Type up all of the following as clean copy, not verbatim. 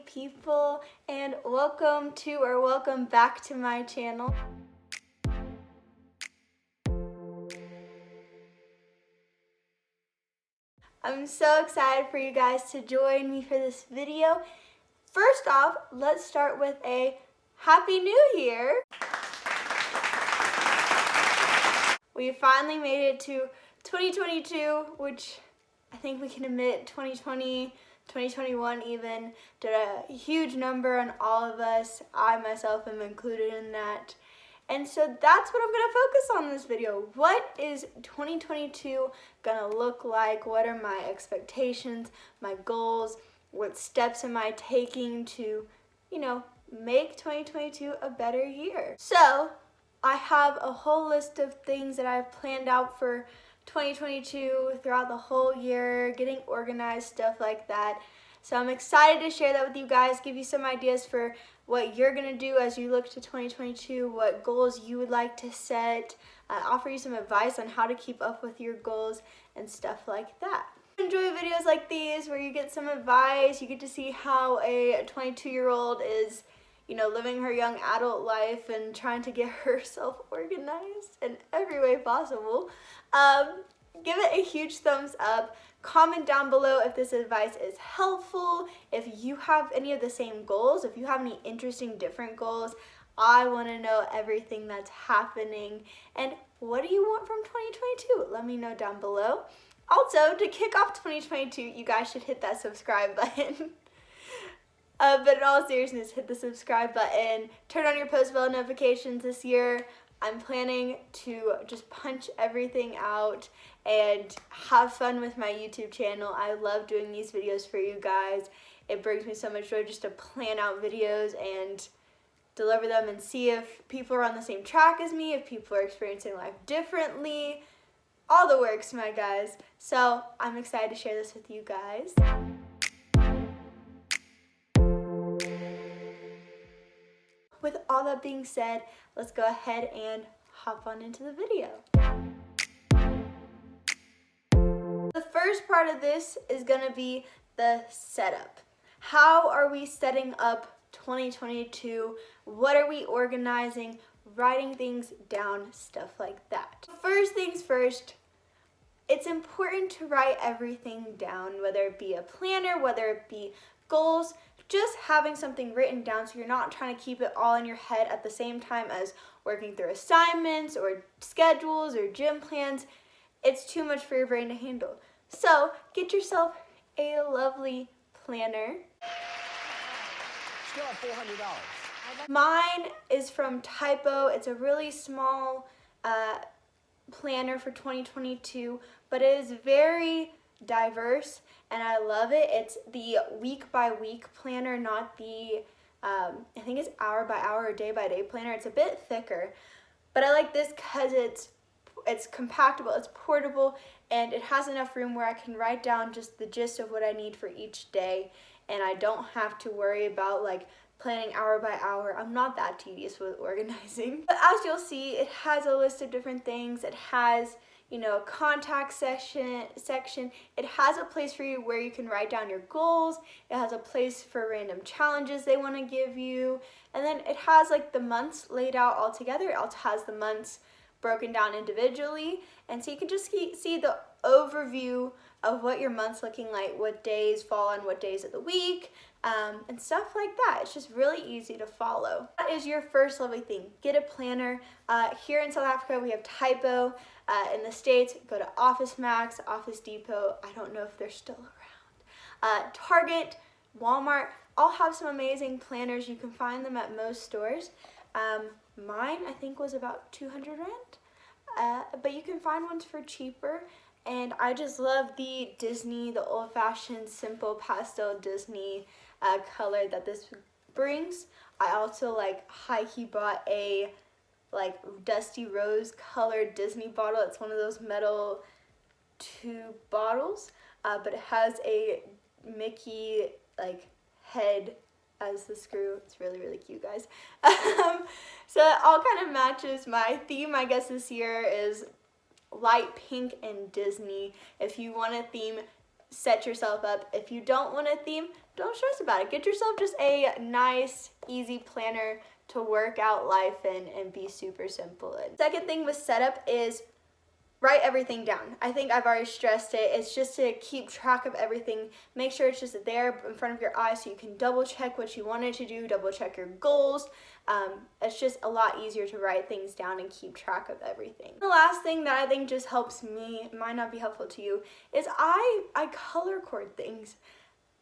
people, and welcome back to my channel. I'm so excited for you guys to join me for this video. First off, let's start with a Happy New Year. We finally made it to 2022, which I think we can admit 2020, 2021 even, did a huge number on all of us. I myself am included in that. And so that's what I'm gonna focus on in this video. What is 2022 gonna look like? What are my expectations, my goals? What steps am I taking to, make 2022 a better year? So I have a whole list of things that I've planned out for 2022 throughout the whole year, getting organized, stuff like that. So I'm excited to share that with you guys, give you some ideas for what you're gonna do as you look to 2022, what goals you would like to set, offer you some advice on how to keep up with your goals and stuff like that. Enjoy videos like these where you get some advice, you get to see how a 22-year-old is living her young adult life and trying to get herself organized in every way possible. Give it a huge thumbs up. Comment down below if this advice is helpful, if you have any of the same goals, if you have any interesting different goals. I want to know everything that's happening. And what do you want from 2022? Let me know down below. Also, to kick off 2022, you guys should hit that subscribe button. But in all seriousness, hit the subscribe button. Turn on your post bell notifications this year. I'm planning to just punch everything out and have fun with my YouTube channel. I love doing these videos for you guys. It brings me so much joy just to plan out videos and deliver them and see if people are on the same track as me, if people are experiencing life differently. All the works, my guys. So I'm excited to share this with you guys. With all that being said, let's go ahead and hop on into the video. The first part of this is gonna be the setup. How are we setting up 2022? What are we organizing? Writing things down, stuff like that. First things first, it's important to write everything down, whether it be a planner, whether it be goals. Just having something written down so you're not trying to keep it all in your head at the same time as working through assignments or schedules or gym plans. It's too much for your brain to handle. So get yourself a lovely planner. Still have $400. Mine is from Typo. It's a really small planner for 2022, but it is very diverse and I love it. It's the week by week planner, not the I think it's hour by hour or day by day planner. It's a bit thicker, but I like this because it's compactable, it's portable, and it has enough room where I can write down just the gist of what I need for each day, and I don't have to worry about like planning hour by hour. I'm not that tedious with organizing. But as you'll see, it has a list of different things. It has a contact section. It has a place for you where you can write down your goals. It has a place for random challenges they want to give you. And then it has like the months laid out all together. It also has the months broken down individually. And so you can just see the overview of what your month's looking like, what days fall on what days of the week, and stuff like that. It's just really easy to follow. That is your first lovely thing. Get a planner. Here in South Africa, we have Typo. In the States, go to Office Max, Office Depot. I don't know if they're still around. Target, Walmart, all have some amazing planners. You can find them at most stores. Mine, I think, was about 200 rand, but you can find ones for cheaper. And I just love the Disney, the old-fashioned, simple pastel Disney color that this brings. I also high-key bought a dusty rose colored Disney bottle. It's one of those metal tube bottles, but it has a Mickey head as the screw. It's really, really cute, guys. So it all kind of matches. My theme, I guess, this year is light pink and Disney. If you want a theme set yourself up. If you don't want a theme, don't stress about it. Get yourself just a nice, easy planner to work out life in and be super simple. And second thing with setup is write everything down. I think I've already stressed it. It's just to keep track of everything. Make sure it's just there in front of your eyes so you can double check what you wanted to do, double check your goals. It's just a lot easier to write things down and keep track of everything. The last thing that I think just helps me, it might not be helpful to you, is I color code things.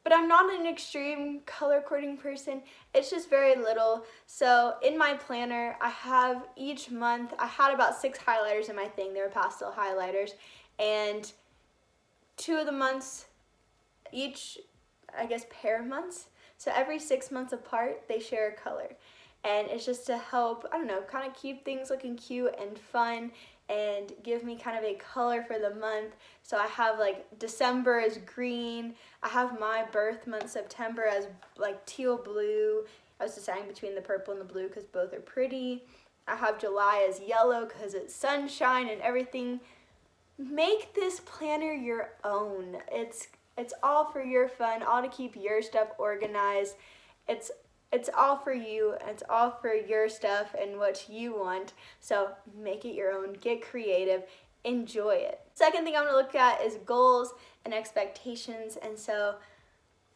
But I'm not an extreme color coding person. It's just very little. So in my planner, I have each month, I had about 6 highlighters in my thing. They were pastel highlighters. And 2 of the months, each, I guess, pair of months. So every 6 months apart, they share a color. And it's just to help, I don't know, kind of keep things looking cute and fun and give me kind of a color for the month. So I have like December as green. I have my birth month, September, as like teal blue. I was deciding between the purple and the blue because both are pretty. I have July as yellow because it's sunshine and everything. Make this planner your own. It's all for your fun, all to keep your stuff organized. It's all for you, it's all for your stuff and what you want. So make it your own, get creative, enjoy it. Second thing I'm gonna look at is goals and expectations. And so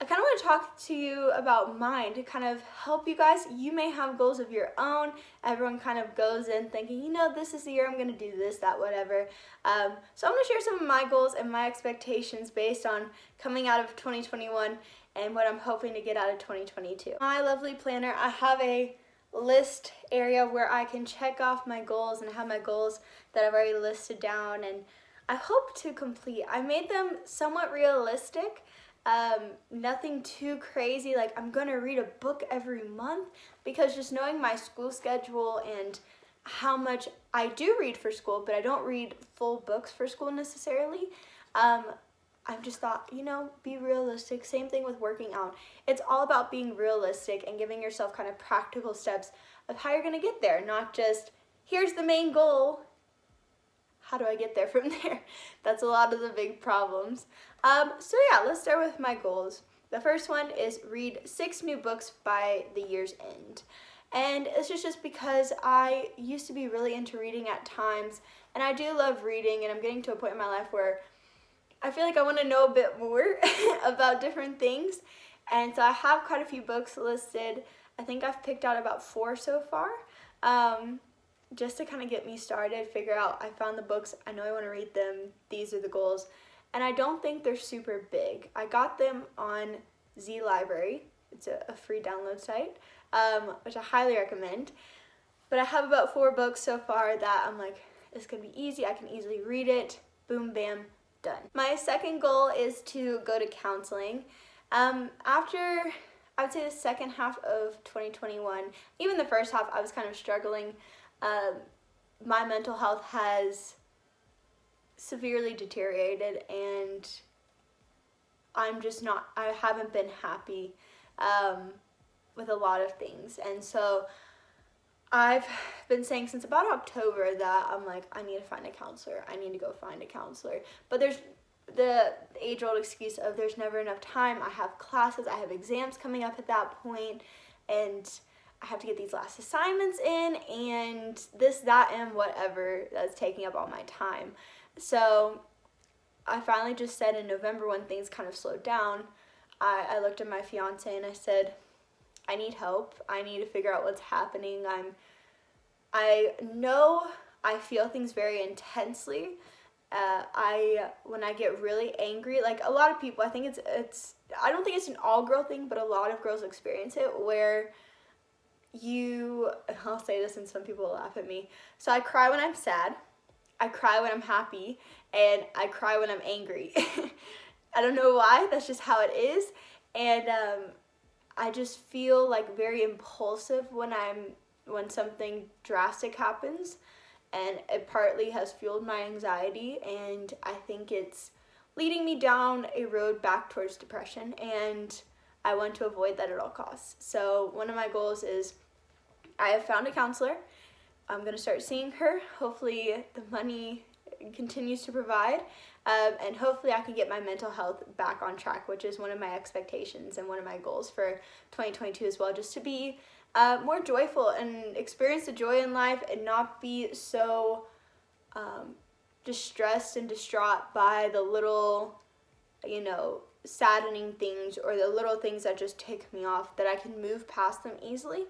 I kind of want to talk to you about mine to kind of help you guys. You may have goals of your own. Everyone kind of goes in thinking, you know, this is the year I'm gonna do this, that, whatever. So I'm gonna share some of my goals and my expectations based on coming out of 2021 and what I'm hoping to get out of 2022. My lovely planner, I have a list area where I can check off my goals and have my goals that I've already listed down and I hope to complete. I made them somewhat realistic, nothing too crazy, like I'm gonna read a book every month, because just knowing my school schedule and how much I do read for school, but I don't read full books for school necessarily, I've just thought, you know, be realistic. Same thing with working out. It's all about being realistic and giving yourself kind of practical steps of how you're gonna get there, not just, here's the main goal, how do I get there from there? That's a lot of the big problems. So yeah, let's start with my goals. The first one is read 6 new books by the year's end. And it's just because I used to be really into reading at times, and I do love reading, and I'm getting to a point in my life where I feel like I want to know a bit more about different things. And so I have quite a few books listed. I think I've picked out about 4 so far, just to kind of get me started, figure out, I found the books, I know I want to read them, these are the goals. And I don't think they're super big. I got them on Z Library. It's a free download site, which I highly recommend. But I have about 4 books so far that I'm like, it's going to be easy, I can easily read it, boom, bam, done. My second goal is to go to counseling. After, I would say the second half of 2021, even the first half, I was kind of struggling. My mental health has severely deteriorated and I haven't been happy with a lot of things. And so I've been saying since about October that I'm like, I need to find a counselor. I need to go find a counselor. But there's the age-old excuse of there's never enough time. I have classes, I have exams coming up at that point, and I have to get these last assignments in, and this, that, and whatever that's taking up all my time. So I finally just said in November, when things kind of slowed down, I looked at my fiance and I said, I need help. I need to figure out what's happening. I know I feel things very intensely. When I get really angry, like a lot of people, I think I don't think it's an all girl thing, but a lot of girls experience it where I'll say this and some people will laugh at me. So I cry when I'm sad, I cry when I'm happy, and I cry when I'm angry. I don't know why, that's just how it is. And I just feel like very impulsive when something drastic happens, and it partly has fueled my anxiety, and I think it's leading me down a road back towards depression, and I want to avoid that at all costs. So one of my goals is I have found a counselor. I'm going to start seeing her. Hopefully the money continues to provide. and hopefully I can get my mental health back on track, which is one of my expectations and one of my goals for 2022 as well, just to be more joyful and experience the joy in life and not be so distressed and distraught by the little, saddening things or the little things that just tick me off, that I can move past them easily.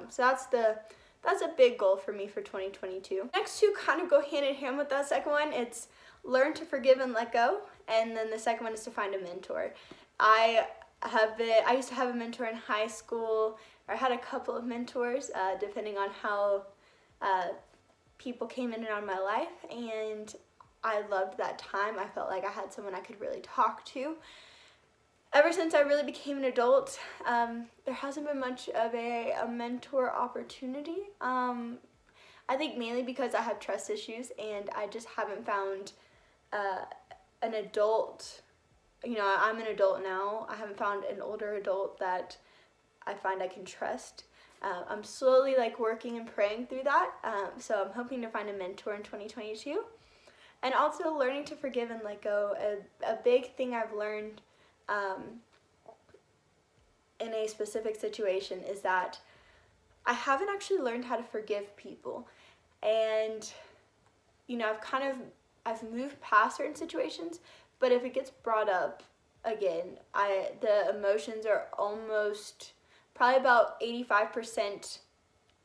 So that's a big goal for me for 2022. Next two kind of go hand in hand with that second one. It's learn to forgive and let go, and then the second one is to find a mentor. I used to have a mentor in high school, or I had a couple of mentors, depending on how people came in and out of my life, and I loved that time. I felt like I had someone I could really talk to. Ever since I really became an adult, there hasn't been much of a mentor opportunity. I think mainly because I have trust issues and I just haven't found an adult. I'm an adult now. I haven't found an older adult that I find I can trust. I'm slowly working and praying through that. So I'm hoping to find a mentor in 2022. And also learning to forgive and let go. A big thing I've learned in a specific situation is that I haven't actually learned how to forgive people. And, I've moved past certain situations, but if it gets brought up again, the emotions are almost probably about 85%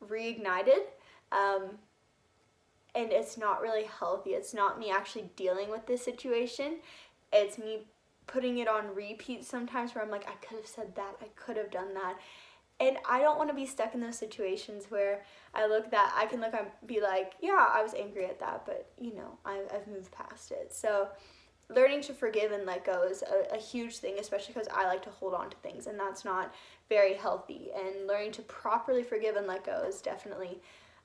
reignited. And it's not really healthy. It's not me actually dealing with this situation. It's me putting it on repeat sometimes where I'm like, I could have said that, I could have done that. And I don't want to be stuck in those situations where I can look and be like, yeah, I was angry at that, but I've moved past it. So learning to forgive and let go is a huge thing, especially because I like to hold on to things, and that's not very healthy. And learning to properly forgive and let go is definitely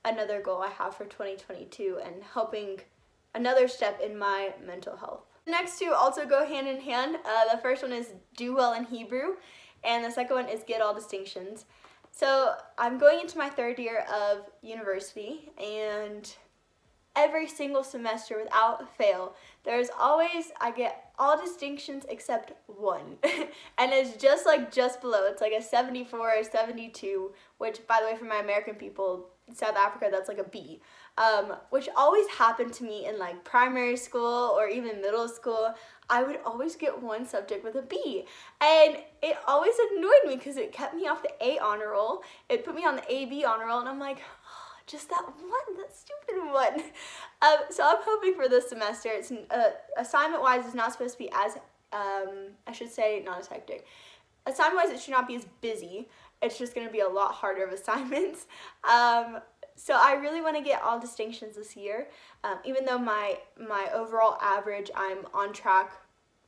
another goal I have for 2022, and helping another step in my mental health. The next two also go hand in hand. The first one is do well in Hebrew, and the second one is get all distinctions. So I'm going into my third year of university, and every single semester without fail, I get all distinctions except one. And it's just below. It's like a 74 or 72, which, by the way, for my American people, South Africa, that's like a B. Which always happened to me in primary school or even middle school. I would always get one subject with a B, and it always annoyed me because it kept me off the A honor roll. It put me on the AB honor roll, and I'm like, oh, just that stupid one. So I'm hoping for this semester. It's assignment-wise, it's not supposed to be as I should say not as hectic. Assignment-wise, it should not be as busy. It's just going to be a lot harder of assignments. So I really want to get all distinctions this year. Even though my overall average, I'm on track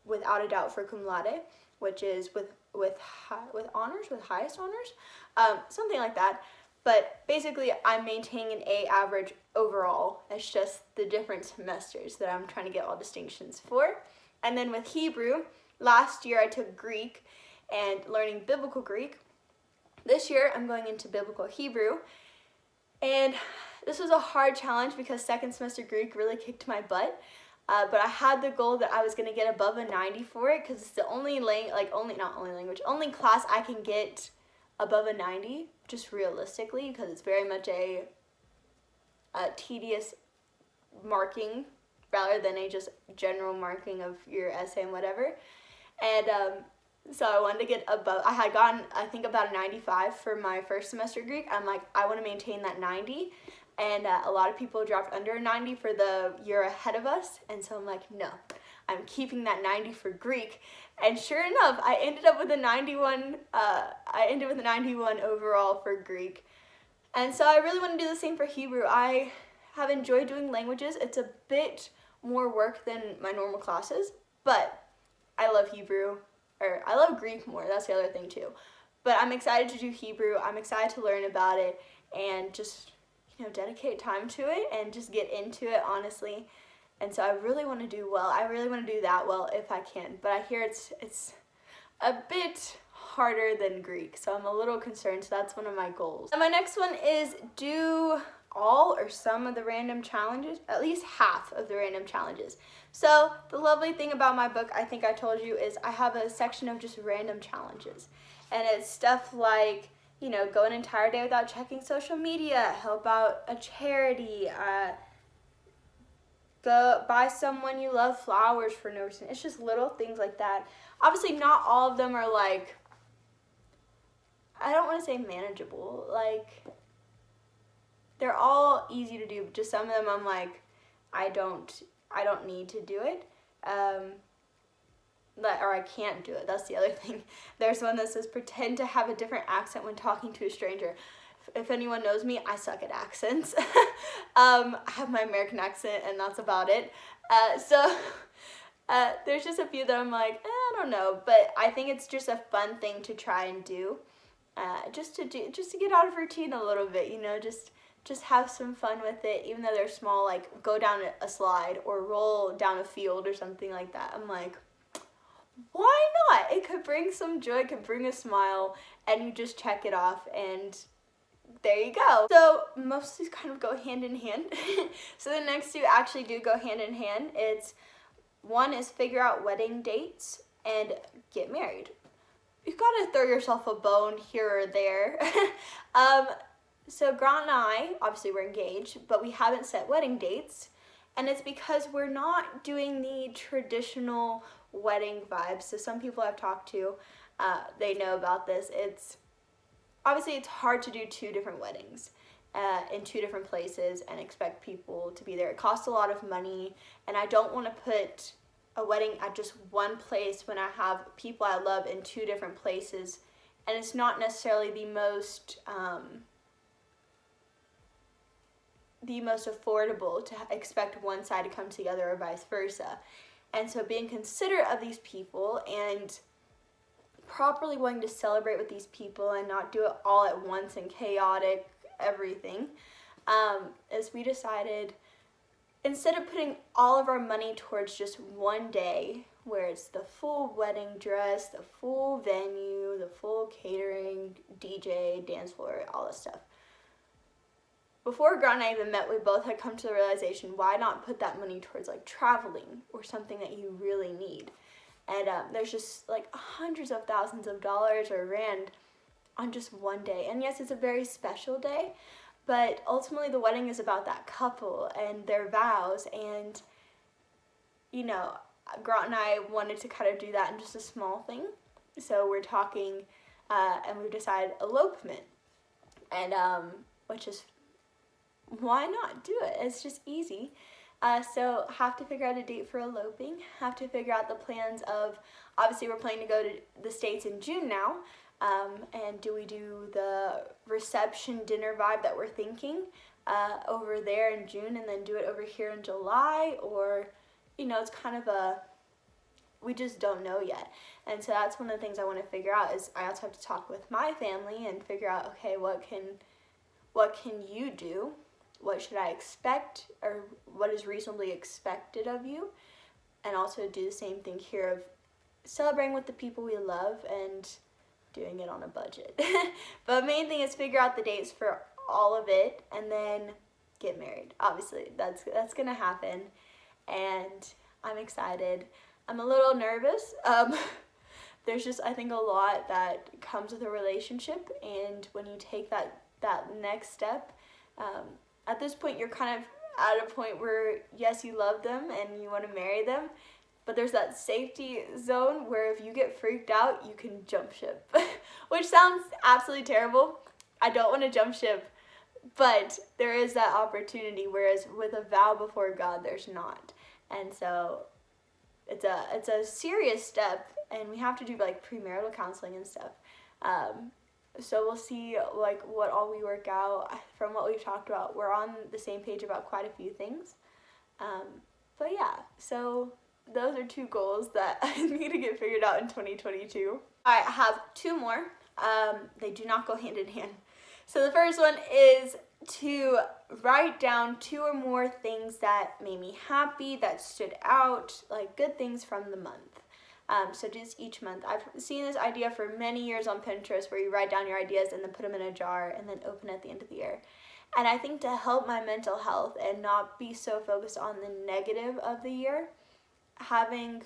without a doubt for cum laude, which is with honors, with highest honors, something like that. But basically, I'm maintaining an A average overall. It's just the different semesters that I'm trying to get all distinctions for. And then with Hebrew, last year I took Greek and learning biblical Greek. This year I'm going into biblical Hebrew. And this was a hard challenge because second semester Greek really kicked my butt. But I had the goal that I was going to get above a 90 for it, because it's the only only class I can get above a 90, just realistically, because it's very much a tedious marking rather than a just general marking of your essay and whatever. And so I wanted to get above. I had gotten, I think, about a 95 for my first semester Greek. I'm like, I want to maintain that 90. And a lot of people dropped under a 90 for the year ahead of us. And so I'm like, no, I'm keeping that 90 for Greek. And sure enough, I ended up with a 91. I ended with a 91 overall for Greek. And so I really want to do the same for Hebrew. I have enjoyed doing languages. It's a bit more work than my normal classes, but I love Hebrew. Or I love Greek more. That's the other thing too. But I'm excited to do Hebrew. I'm excited to learn about it and just, dedicate time to it and just get into it, honestly. And so I really want to do well. I really want to do that well if I can. But I hear it's a bit harder than Greek, so I'm a little concerned. So that's one of my goals. And my next one is do all or some of the random challenges, at least half of the random challenges. So the lovely thing about my book, I think I told you, is I have a section of just random challenges. And it's stuff like, you know, go an entire day without checking social media, help out a charity, go buy someone you love flowers for no reason. It's just little things like that. Obviously, not all of them are like, I don't want to say manageable. Like, they're all easy to do. Just some of them I'm like, I don't need to do it. Or I can't do it. That's the other thing. There's one that says pretend to have a different accent when talking to a stranger. If anyone knows me, I suck at accents. I have my American accent and that's about it. So there's just a few that I'm like, I don't know, but I think it's just a fun thing to try and do. Just to get out of routine a little bit, you know, just have some fun with it, even though they're small, like go down a slide or roll down a field or something like that. I'm like, why not? It could bring some joy, it could bring a smile, and you just check it off, and there you go. So most of these kind of go hand in hand. So the next two actually do go hand in hand. One is figure out wedding dates and get married. You've got to throw yourself a bone here or there. So Grant and I, obviously we're engaged, but we haven't set wedding dates. And it's because we're not doing the traditional wedding vibes. So some people I've talked to, they know about this. It's hard to do 2 different weddings in 2 different places and expect people to be there. It costs a lot of money, and I don't want to put a wedding at just one place when I have people I love in 2 different places, and it's not necessarily the most affordable to expect one side to come together or vice versa. And so being considerate of these people and properly wanting to celebrate with these people and not do it all at once and chaotic everything, is we decided, instead of putting all of our money towards just one day where it's the full wedding dress, the full venue, the full catering, DJ, dance floor, all this stuff. Before Grant and I even met, we both had come to the realization, why not put that money towards like traveling or something that you really need? And there's just like hundreds of thousands of dollars or rand on just one day. And yes, it's a very special day, but ultimately the wedding is about that couple and their vows. And, you know, Grant and I wanted to kind of do that in just a small thing. So we're talking and we've decided elopement. And which is, why not do it? It's just easy. So have to figure out a date for eloping, have to figure out the plans of, obviously we're planning to go to the States in June now, and do we do the reception dinner vibe that we're thinking over there in June and then do it over here in July, or, you know, it's kind of we just don't know yet. And so that's one of the things I want to figure out, is I also have to talk with my family and figure out, okay, what can you do? What should I expect, or what is reasonably expected of you? And also do the same thing here of celebrating with the people we love and doing it on a budget. But main thing is figure out the dates for all of it and then get married. Obviously, that's gonna happen, and I'm excited. I'm a little nervous. There's just, I think, a lot that comes with a relationship, and when you take that next step, at this point you're kind of at a point where, yes, you love them and you want to marry them, but there's that safety zone where if you get freaked out, you can jump ship. Which sounds absolutely terrible. I don't want to jump ship, but there is that opportunity, whereas with a vow before God, there's not. And so it's a serious step, and we have to do like premarital counseling and stuff. So we'll see like what all we work out. From what we've talked about, we're on the same page about quite a few things. But yeah, so those are 2 goals that I need to get figured out in 2022. I have 2 more. They do not go hand in hand. So the first one is to write down 2 or more things that made me happy, that stood out, like good things from the month. So just each month. I've seen this idea for many years on Pinterest, where you write down your ideas and then put them in a jar and then open at the end of the year. And I think to help my mental health and not be so focused on the negative of the year, having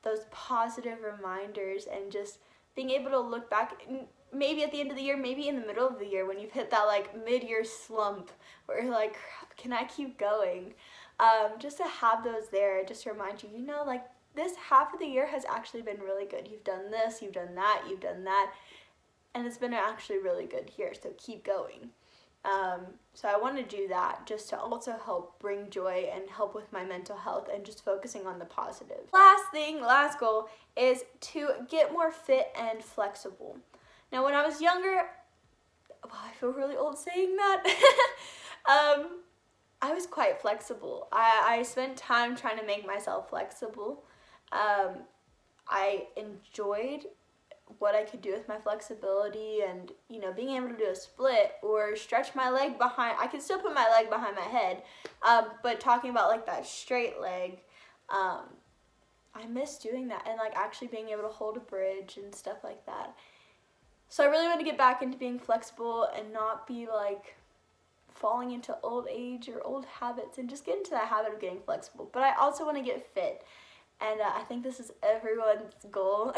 those positive reminders and just being able to look back, maybe at the end of the year, maybe in the middle of the year when you've hit that like mid-year slump where you're like, can I keep going? Just to have those there, just to remind you, like this half of the year has actually been really good. You've done this, you've done that, and it's been actually really good here, so keep going. So I want to do that just to also help bring joy and help with my mental health and just focusing on the positive. Last goal is to get more fit and flexible. Now when I was younger, I feel really old saying that, I was quite flexible. I spent time trying to make myself flexible. I enjoyed what I could do with my flexibility and, being able to do a split or stretch my leg behind. I could still put my leg behind my head, but talking about like that straight leg, I miss doing that and like actually being able to hold a bridge and stuff like that. So I really want to get back into being flexible and not be like falling into old age or old habits and just get into that habit of getting flexible. But I also want to get fit. And I think this is everyone's goal,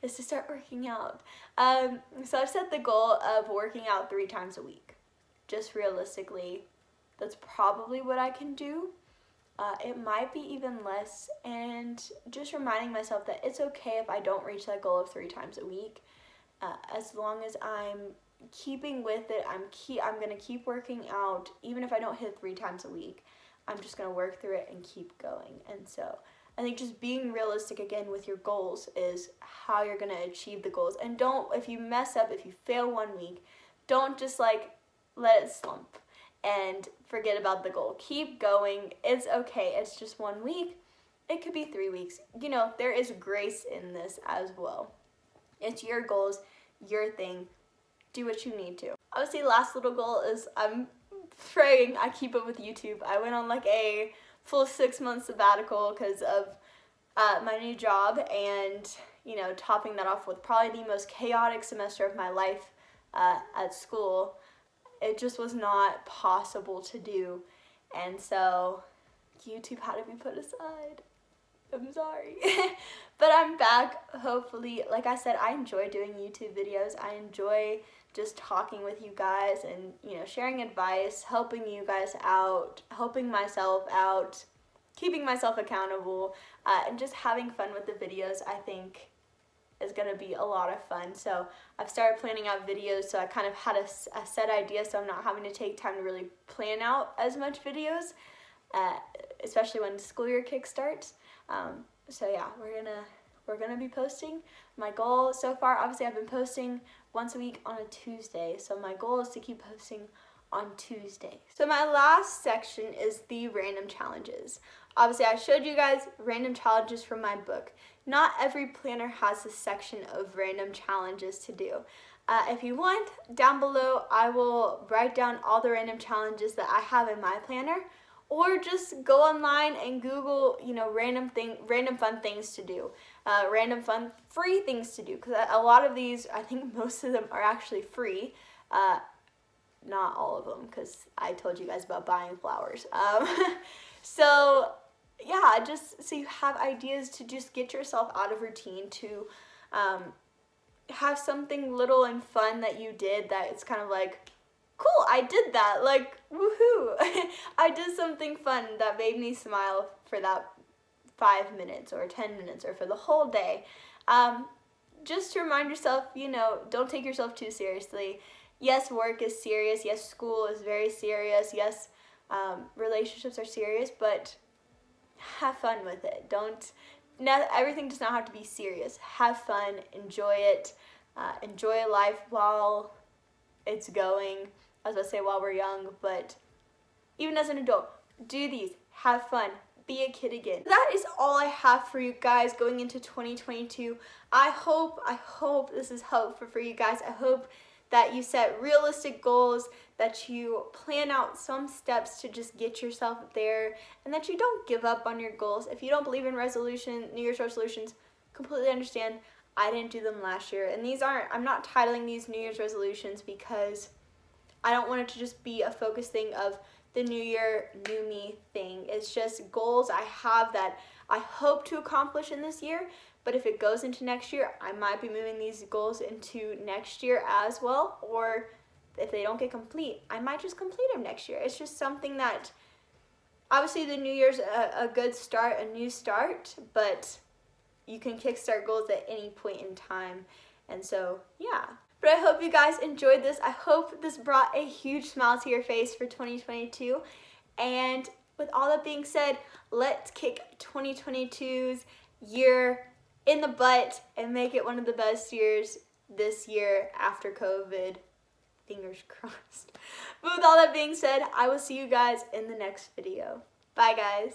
is to start working out. So I've set the goal of working out 3 times a week. Just realistically, that's probably what I can do. It might be even less, and just reminding myself that it's okay if I don't reach that goal of 3 times a week. As long as I'm keeping with it, I'm gonna keep working out. Even if I don't hit 3 times a week, I'm just gonna work through it and keep going. And so I think just being realistic again with your goals is how you're going to achieve the goals. And if you mess up, if you fail one week, don't just like let it slump and forget about the goal. Keep going. It's okay. It's just 1 week. It could be 3 weeks. There is grace in this as well. It's your goals, your thing. Do what you need to. Obviously, last little goal is I'm praying I keep up with YouTube. I went on like a full 6-month sabbatical because of my new job, and topping that off with probably the most chaotic semester of my life at school. It just was not possible to do, and so YouTube had to be put aside. I'm sorry. But I'm back, hopefully. Like I said, I enjoy doing YouTube videos. I enjoy just talking with you guys and, sharing advice, helping you guys out, helping myself out, keeping myself accountable, and just having fun with the videos, I think is going to be a lot of fun. So I've started planning out videos, so I kind of had a set idea, so I'm not having to take time to really plan out as much videos, especially when the school year kickstarts. So yeah, we're gonna be posting. My goal so far, obviously I've been posting once a week on a Tuesday, so my goal is to keep posting on Tuesday. So my last section is the random challenges. Obviously I showed you guys random challenges from my book. Not every planner has a section of random challenges to do. If you want, down below I will write down all the random challenges that I have in my planner, or just go online and Google, random fun things to do, random fun free things to do, because a lot of these, I think most of them are actually free. Not all of them, because I told you guys about buying flowers. So yeah, just so you have ideas to just get yourself out of routine, to have something little and fun that you did that it's kind of like, cool, I did that, like, woohoo. I did something fun that made me smile for that 5 minutes or 10 minutes or for the whole day. Just to remind yourself, don't take yourself too seriously. Yes, work is serious. Yes, school is very serious. Yes, relationships are serious, but have fun with it. Everything does not have to be serious. Have fun, enjoy it, enjoy life while it's going. I was about to say while we're young, but even as an adult, do these, have fun, be a kid again. That is all I have for you guys going into 2022. I hope this is helpful for you guys. I hope that you set realistic goals, that you plan out some steps to just get yourself there, and that you don't give up on your goals. If you don't believe in New Year's resolutions, completely understand. I didn't do them last year, and I'm not titling these New Year's resolutions because I don't want it to just be a focus thing of the new year, new me thing. It's just goals I have that I hope to accomplish in this year, but if it goes into next year, I might be moving these goals into next year as well, or if they don't get complete, I might just complete them next year. It's just something that, obviously the new year's a good start, a new start, but you can kickstart goals at any point in time. And so, yeah. But I hope you guys enjoyed this. I hope this brought a huge smile to your face for 2022. And with all that being said, let's kick 2022's year in the butt and make it one of the best years this year after COVID. Fingers crossed. But with all that being said, I will see you guys in the next video. Bye, guys.